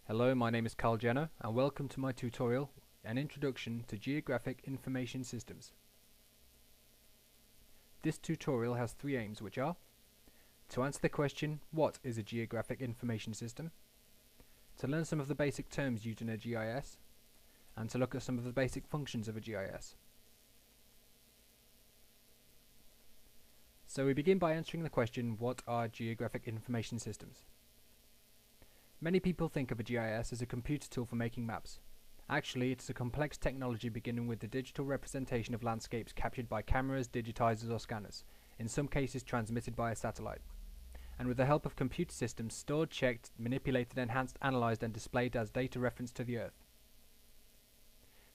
Hello, my name is Carl Jenner and welcome to my tutorial, An Introduction to Geographic Information Systems. This tutorial has three aims, which are to answer the question, what is a geographic information system? To learn some of the basic terms used in a GIS, and to look at some of the basic functions of a GIS. So we begin by answering the question, what are geographic information systems? Many people think of a GIS as a computer tool for making maps. Actually, it's a complex technology beginning with the digital representation of landscapes captured by cameras, digitizers or scanners, in some cases transmitted by a satellite, and with the help of computer systems stored, checked, manipulated, enhanced, analyzed and displayed as data reference to the Earth.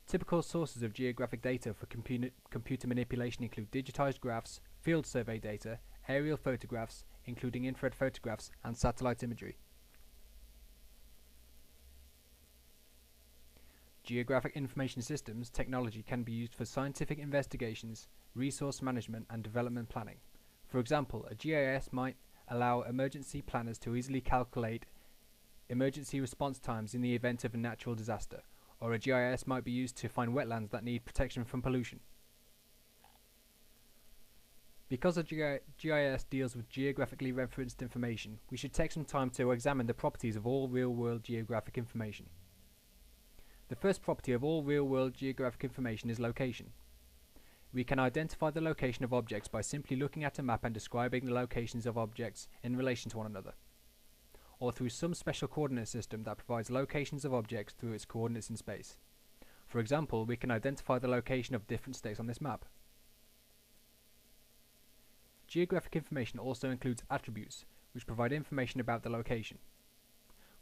Typical sources of geographic data for computer manipulation include digitized graphs, field survey data, aerial photographs, including infrared photographs, and satellite imagery. Geographic information systems technology can be used for scientific investigations, resource management and development planning. For example, a GIS might allow emergency planners to easily calculate emergency response times in the event of a natural disaster, or a GIS might be used to find wetlands that need protection from pollution. Because a GIS deals with geographically referenced information, we should take some time to examine the properties of all real-world geographic information. The first property of all real-world geographic information is location. We can identify the location of objects by simply looking at a map and describing the locations of objects in relation to one another, or through some special coordinate system that provides locations of objects through its coordinates in space. For example, we can identify the location of different states on this map. Geographic information also includes attributes, which provide information about the location.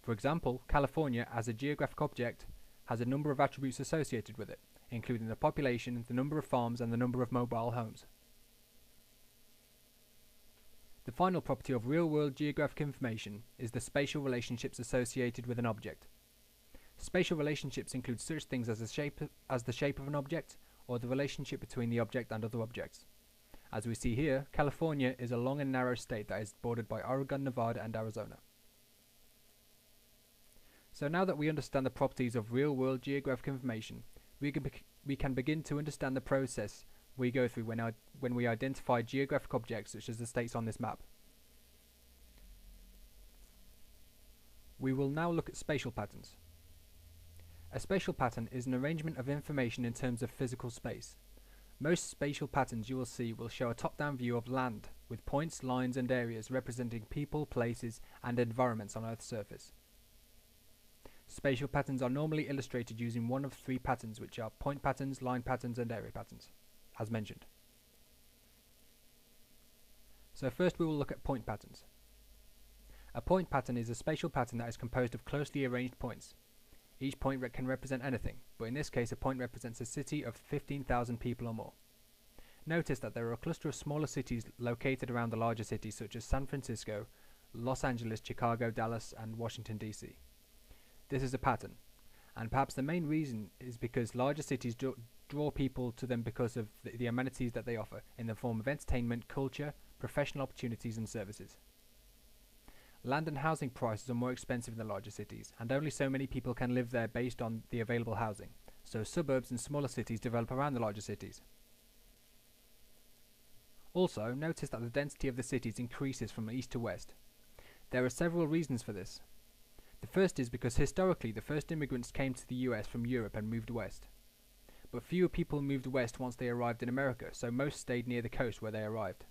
For example, California, as a geographic object, has a number of attributes associated with it, including the population, the number of farms, and the number of mobile homes. The final property of real-world geographic information is the spatial relationships associated with an object. Spatial relationships include such things as the shape of an object, or the relationship between the object and other objects. As we see here, California is a long and narrow state that is bordered by Oregon, Nevada, and Arizona. So now that we understand the properties of real-world geographic information, we can begin to understand the process we go through when we identify geographic objects such as the states on this map. We will now look at spatial patterns. A spatial pattern is an arrangement of information in terms of physical space. Most spatial patterns you will see will show a top-down view of land, with points, lines and areas representing people, places and environments on Earth's surface. Spatial patterns are normally illustrated using one of three patterns, which are point patterns, line patterns and area patterns, as mentioned. So first we will look at point patterns. A point pattern is a spatial pattern that is composed of closely arranged points. Each point can represent anything, but in this case a point represents a city of 15,000 people or more. Notice that there are a cluster of smaller cities located around the larger cities such as San Francisco, Los Angeles, Chicago, Dallas and Washington DC. This is a pattern, and perhaps the main reason is because larger cities draw people to them because of the amenities that they offer in the form of entertainment, culture, professional opportunities and services. Land and housing prices are more expensive in the larger cities, and only so many people can live there based on the available housing, so suburbs and smaller cities develop around the larger cities. Also, notice that the density of the cities increases from east to west. There are several reasons for this. The first is because historically the first immigrants came to the US from Europe and moved west. But fewer people moved west once they arrived in America, so most stayed near the coast where they arrived.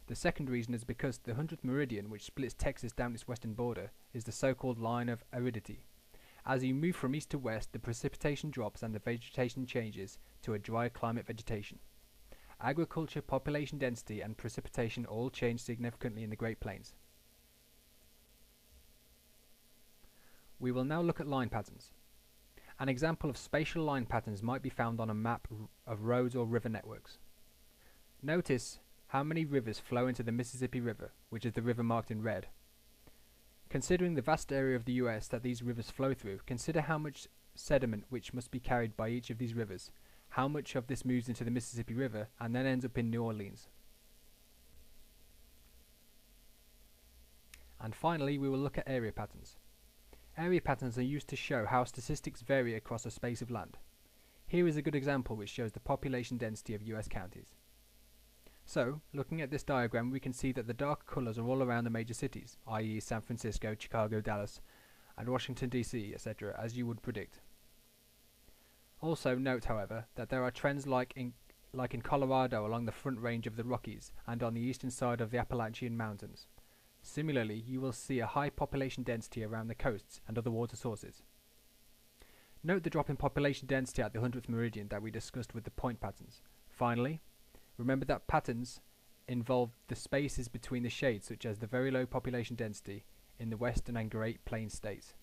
The second reason is because the 100th meridian, which splits Texas down its western border, is the so-called line of aridity. As you move from east to west, the precipitation drops and the vegetation changes to a dry climate vegetation. Agriculture, population density and precipitation all change significantly in the Great Plains. We will now look at line patterns. An example of spatial line patterns might be found on a map of roads or river networks. Notice how many rivers flow into the Mississippi River, which is the river marked in red. Considering the vast area of the US that these rivers flow through, consider how much sediment which must be carried by each of these rivers, how much of this moves into the Mississippi River and then ends up in New Orleans. And finally, we will look at area patterns. Area patterns are used to show how statistics vary across a space of land. Here is a good example which shows the population density of US counties. So, looking at this diagram, we can see that the dark colours are all around the major cities, i.e. San Francisco, Chicago, Dallas, and Washington DC, etc., as you would predict. Also note, however, that there are trends like in Colorado along the Front Range of the Rockies and on the eastern side of the Appalachian Mountains. Similarly, you will see a high population density around the coasts and other water sources. Note the drop in population density at the 100th meridian that we discussed with the point patterns. Finally, remember that patterns involve the spaces between the shades, such as the very low population density in the western and Great Plains states.